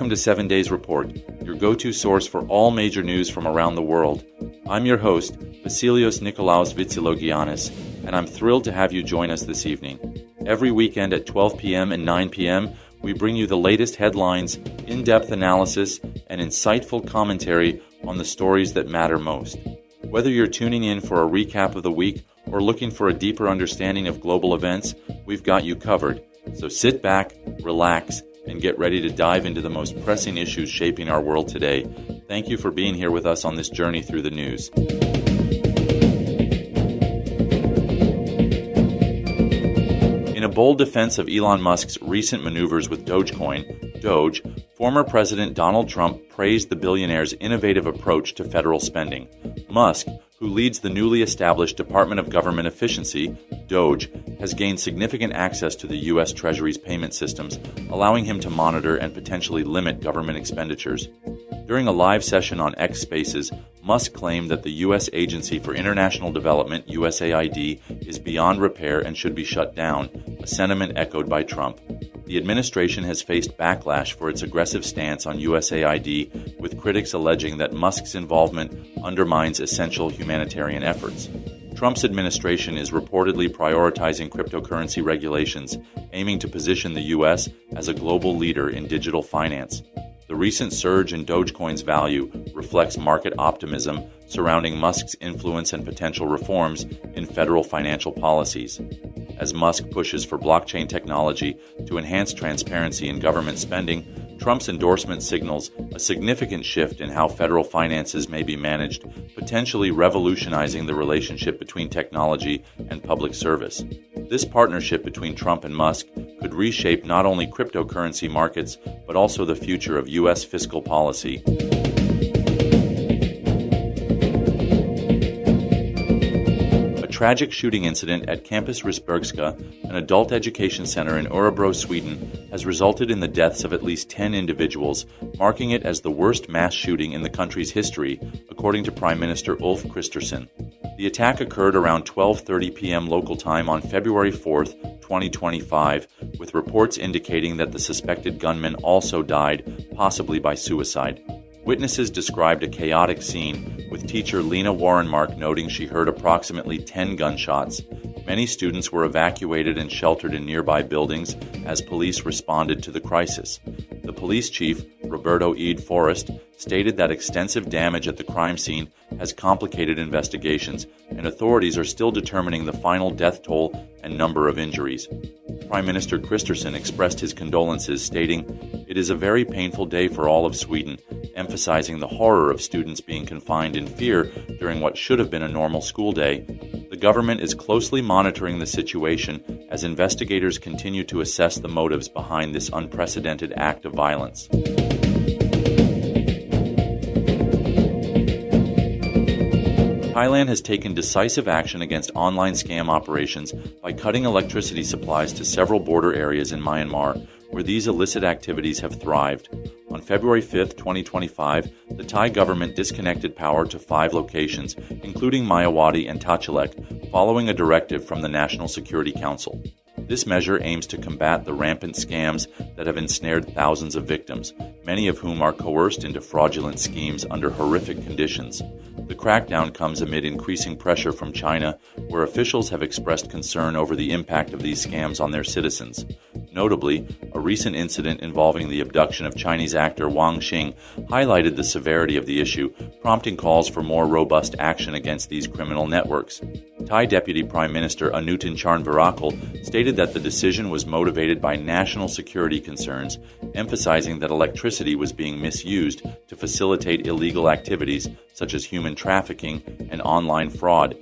welcome to 7 Days Report, your go-to source for all major news from around the world. I'm your host, Vasilios Nikolaos Vitsilogiannis, and I'm thrilled to have you join us this evening. Every weekend at 12 p.m. and 9 p.m., we bring you the latest headlines, in-depth analysis, and insightful commentary on the stories that matter most. Whether you're tuning in for a recap of the week or looking for a deeper understanding of global events, we've got you covered. So sit back, relax, and get ready to dive into the most pressing issues shaping our world today. Thank you for being here with us on this journey through the news. In a bold defense of Elon Musk's recent maneuvers with Dogecoin, Doge, former President Donald Trump praised the billionaire's innovative approach to federal spending. Musk, who leads the newly established Department of Government Efficiency, Doge, has gained significant access to the U.S. Treasury's payment systems, allowing him to monitor and potentially limit government expenditures. During a live session on X Spaces, Musk claimed that the U.S. Agency for International Development, USAID, is beyond repair and should be shut down, a sentiment echoed by Trump. The administration has faced backlash for its aggressive stance on USAID, with critics alleging that Musk's involvement undermines essential humanitarian efforts. Trump's administration is reportedly prioritizing cryptocurrency regulations, aiming to position the U.S. as a global leader in digital finance. The recent surge in Dogecoin's value reflects market optimism surrounding Musk's influence and potential reforms in federal financial policies. As Musk pushes for blockchain technology to enhance transparency in government spending, Trump's endorsement signals a significant shift in how federal finances may be managed, potentially revolutionizing the relationship between technology and public service. This partnership between Trump and Musk could reshape not only cryptocurrency markets, but also the future of U.S. fiscal policy. A tragic shooting incident at Campus Risbergska, an adult education center in Örebro, Sweden, has resulted in the deaths of at least 10 individuals, marking it as the worst mass shooting in the country's history, according to Prime Minister Ulf Kristersson. The attack occurred around 12:30 p.m. local time on February 4th, 2025, with reports indicating that the suspected gunman also died, possibly by suicide. Witnesses described a chaotic scene, with teacher Lena Warrenmark noting she heard approximately 10 gunshots. Many students were evacuated and sheltered in nearby buildings as police responded to the crisis. The police chief, Roberto Eid Forrest, stated that extensive damage at the crime scene has complicated investigations, and authorities are still determining the final death toll and number of injuries. Prime Minister Kristersson expressed his condolences, stating, "It is a very painful day for all of Sweden," emphasizing the horror of students being confined in fear during what should have been a normal school day. The government is closely monitoring the situation as investigators continue to assess the motives behind this unprecedented act of violence. Thailand has taken decisive action against online scam operations by cutting electricity supplies to several border areas in Myanmar, where these illicit activities have thrived. On February 5, 2025, the Thai government disconnected power to 5 locations, including Mayawati and Tachalek, following a directive from the National Security Council. This measure aims to combat the rampant scams that have ensnared thousands of victims, many of whom are coerced into fraudulent schemes under horrific conditions. The crackdown comes amid increasing pressure from China, where officials have expressed concern over the impact of these scams on their citizens. Notably, a recent incident involving the abduction of Chinese actor Wang Xing highlighted the severity of the issue, prompting calls for more robust action against these criminal networks. Thai Deputy Prime Minister Anutin Charnvirakul stated that the decision was motivated by national security concerns, emphasizing that electricity was being misused to facilitate illegal activities such as human trafficking and online fraud.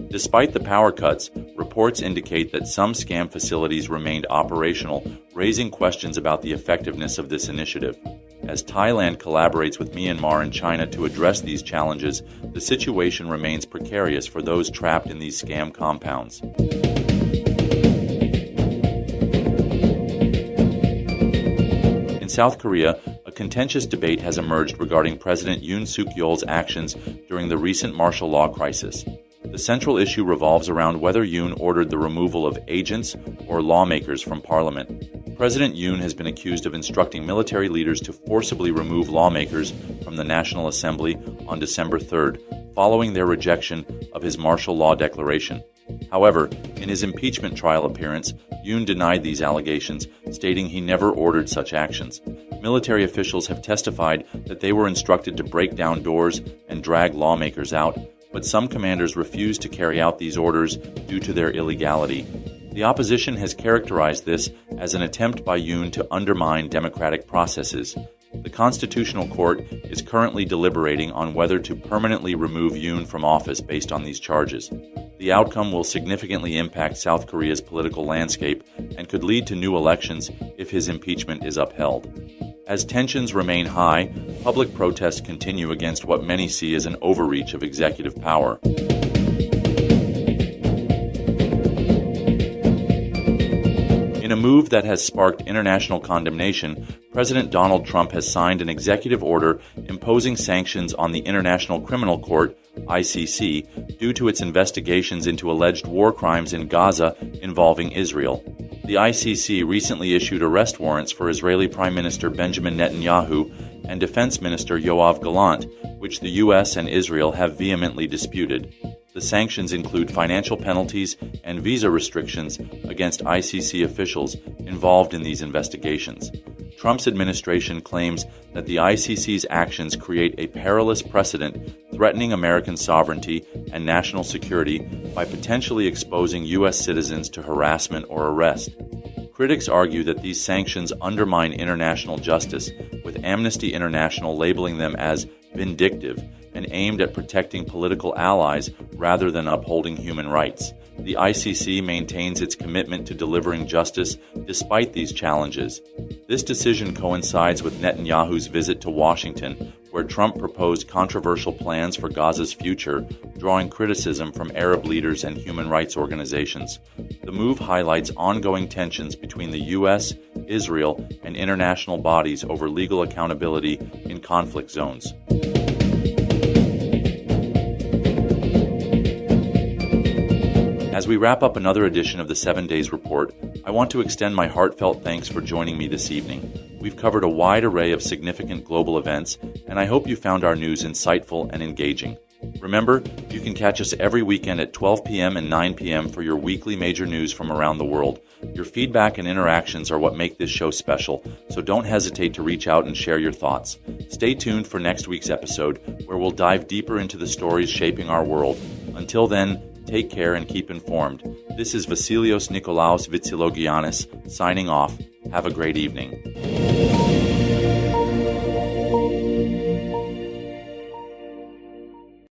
Despite the power cuts, reports indicate that some scam facilities remained operational, raising questions about the effectiveness of this initiative. As Thailand collaborates with Myanmar and China to address these challenges, the situation remains precarious for those trapped in these scam compounds. In South Korea, a contentious debate has emerged regarding President Yoon Suk-yeol's actions during the recent martial law crisis. The central issue revolves around whether Yoon ordered the removal of agents or lawmakers from parliament. President Yoon has been accused of instructing military leaders to forcibly remove lawmakers from the National Assembly on December 3rd, following their rejection of his martial law declaration. However, in his impeachment trial appearance, Yoon denied these allegations, stating he never ordered such actions. Military officials have testified that they were instructed to break down doors and drag lawmakers out, but some commanders refused to carry out these orders due to their illegality. The opposition has characterized this as an attempt by Yoon to undermine democratic processes. The Constitutional Court is currently deliberating on whether to permanently remove Yoon from office based on these charges. The outcome will significantly impact South Korea's political landscape and could lead to new elections if his impeachment is upheld. As tensions remain high, public protests continue against what many see as an overreach of executive power. In a move that has sparked international condemnation, President Donald Trump has signed an executive order imposing sanctions on the International Criminal Court, ICC, due to its investigations into alleged war crimes in Gaza involving Israel. The ICC recently issued arrest warrants for Israeli Prime Minister Benjamin Netanyahu and Defense Minister Yoav Gallant, which the U.S. and Israel have vehemently disputed. The sanctions include financial penalties and visa restrictions against ICC officials involved in these investigations. Trump's administration claims that the ICC's actions create a perilous precedent threatening American sovereignty and national security by potentially exposing U.S. citizens to harassment or arrest. Critics argue that these sanctions undermine international justice, with Amnesty International labeling them as vindictive and aimed at protecting political allies rather than upholding human rights. The ICC maintains its commitment to delivering justice despite these challenges. This decision coincides with Netanyahu's visit to Washington, where Trump proposed controversial plans for Gaza's future, drawing criticism from Arab leaders and human rights organizations. The move highlights ongoing tensions between the U.S., Israel, and international bodies over legal accountability in conflict zones. As we wrap up another edition of the 7 Days Report, I want to extend my heartfelt thanks for joining me this evening. We've covered a wide array of significant global events, and I hope you found our news insightful and engaging. Remember, you can catch us every weekend at 12 p.m. and 9 p.m. for your weekly major news from around the world. Your feedback and interactions are what make this show special, so don't hesitate to reach out and share your thoughts. Stay tuned for next week's episode, where we'll dive deeper into the stories shaping our world. Until then, take care and keep informed. This is Vasilios Nikolaos Vitsilogiannis signing off. Have a great evening.